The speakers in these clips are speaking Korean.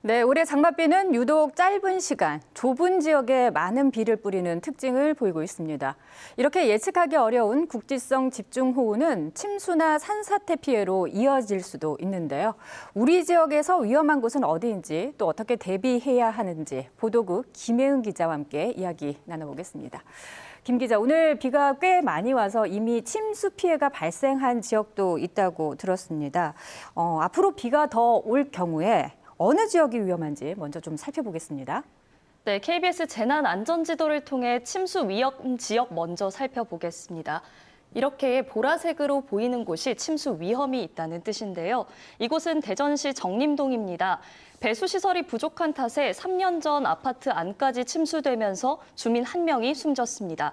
네, 올해 장맛비는 유독 짧은 시간, 좁은 지역에 많은 비를 뿌리는 특징을 보이고 있습니다. 이렇게 예측하기 어려운 국지성 집중호우는 침수나 산사태 피해로 이어질 수도 있는데요. 우리 지역에서 위험한 곳은 어디인지 또 어떻게 대비해야 하는지 보도국 김혜은 기자와 함께 이야기 나눠보겠습니다. 김 기자, 오늘 비가 꽤 많이 와서 이미 침수 피해가 발생한 지역도 있다고 들었습니다. 앞으로 비가 더 올 경우에 어느 지역이 위험한지 먼저 좀 살펴보겠습니다. 네, KBS 재난안전지도를 통해 침수 위험 지역 먼저 살펴보겠습니다. 이렇게 보라색으로 보이는 곳이 침수 위험이 있다는 뜻인데요. 이곳은 대전시 정림동입니다. 배수시설이 부족한 탓에 3년 전 아파트 안까지 침수되면서 주민 1명이 숨졌습니다.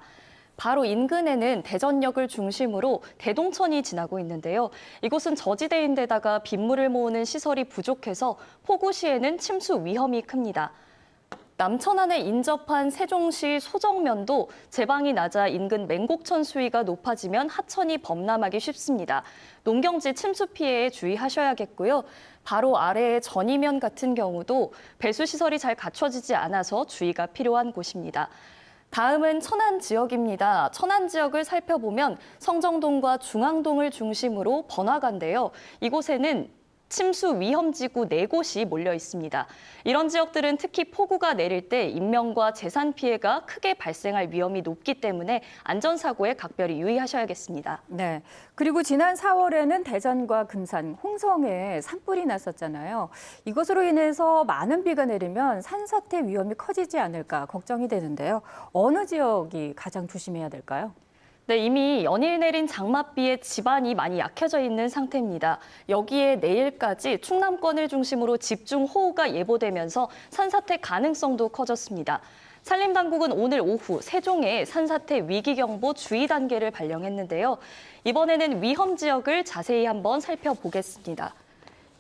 바로 인근에는 대전역을 중심으로 대동천이 지나고 있는데요. 이곳은 저지대인데다가 빗물을 모으는 시설이 부족해서 폭우 시에는 침수 위험이 큽니다. 남천안에 인접한 세종시 소정면도 제방이 낮아 인근 맹곡천 수위가 높아지면 하천이 범람하기 쉽습니다. 농경지 침수 피해에 주의하셔야겠고요. 바로 아래의 전이면 같은 경우도 배수시설이 잘 갖춰지지 않아서 주의가 필요한 곳입니다. 다음은 천안 지역입니다. 천안 지역을 살펴보면 성정동과 중앙동을 중심으로 번화가인데요. 이곳에는 침수 위험지구 4곳이 몰려 있습니다. 이런 지역들은 특히 폭우가 내릴 때 인명과 재산 피해가 크게 발생할 위험이 높기 때문에 안전사고에 각별히 유의하셔야겠습니다. 네, 그리고 지난 4월에는 대전과 금산, 홍성에 산불이 났었잖아요. 이것으로 인해서 많은 비가 내리면 산사태 위험이 커지지 않을까 걱정이 되는데요. 어느 지역이 가장 조심해야 될까요? 네, 이미 연일 내린 장맛비에 지반이 많이 약해져 있는 상태입니다. 여기에 내일까지 충남권을 중심으로 집중호우가 예보되면서 산사태 가능성도 커졌습니다. 산림당국은 오늘 오후 세종에 산사태 위기경보 주의 단계를 발령했는데요. 이번에는 위험 지역을 자세히 한번 살펴보겠습니다.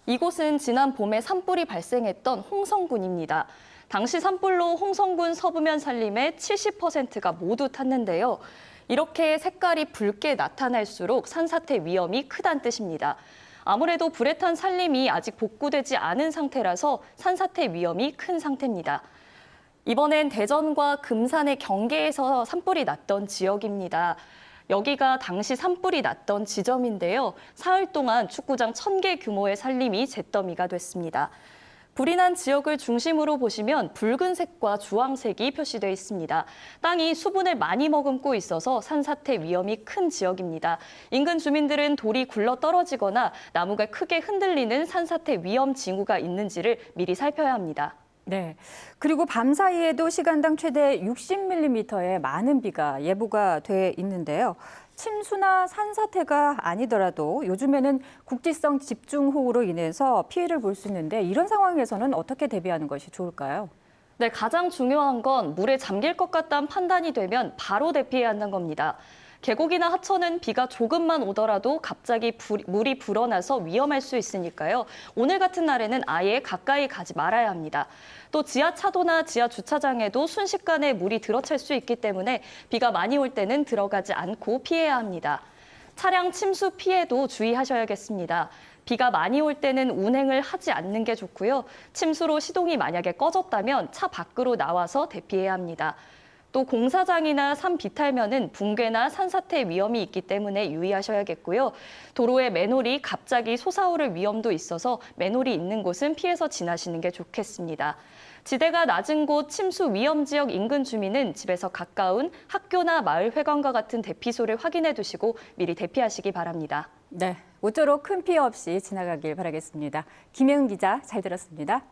이곳은 지난 봄에 산불이 발생했던 홍성군입니다. 당시 산불로 홍성군 서부면 산림의 70%가 모두 탔는데요. 이렇게 색깔이 붉게 나타날수록 산사태 위험이 크다는 뜻입니다. 아무래도 불에 탄 산림이 아직 복구되지 않은 상태라서 산사태 위험이 큰 상태입니다. 이번엔 대전과 금산의 경계에서 산불이 났던 지역입니다. 여기가 당시 산불이 났던 지점인데요. 사흘 동안 축구장 1000개 규모의 산림이 잿더미가 됐습니다. 불이 난 지역을 중심으로 보시면 붉은색과 주황색이 표시되어 있습니다. 땅이 수분을 많이 머금고 있어서 산사태 위험이 큰 지역입니다. 인근 주민들은 돌이 굴러 떨어지거나 나무가 크게 흔들리는 산사태 위험 징후가 있는지를 미리 살펴야 합니다. 네, 그리고 밤 사이에도 시간당 최대 60mm의 많은 비가 예보가 돼 있는데요. 침수나 산사태가 아니더라도 요즘에는 국지성 집중호우로 인해서 피해를 볼 수 있는데 이런 상황에서는 어떻게 대비하는 것이 좋을까요? 네, 가장 중요한 건 물에 잠길 것 같다는 판단이 되면 바로 대피해야 한다는 겁니다. 계곡이나 하천은 비가 조금만 오더라도 갑자기 물이 불어나서 위험할 수 있으니까요. 오늘 같은 날에는 아예 가까이 가지 말아야 합니다. 또 지하차도나 지하주차장에도 순식간에 물이 들어찰 수 있기 때문에 비가 많이 올 때는 들어가지 않고 피해야 합니다. 차량 침수 피해도 주의하셔야겠습니다. 비가 많이 올 때는 운행을 하지 않는 게 좋고요. 침수로 시동이 만약에 꺼졌다면 차 밖으로 나와서 대피해야 합니다. 또 공사장이나 산 비탈면은 붕괴나 산사태 위험이 있기 때문에 유의하셔야겠고요. 도로에 맨홀이 갑자기 솟아오를 위험도 있어서 맨홀이 있는 곳은 피해서 지나시는 게 좋겠습니다. 지대가 낮은 곳 침수 위험 지역 인근 주민은 집에서 가까운 학교나 마을회관과 같은 대피소를 확인해 두시고 미리 대피하시기 바랍니다. 네, 모쪼록 큰 피해 없이 지나가길 바라겠습니다. 김혜은 기자, 잘 들었습니다.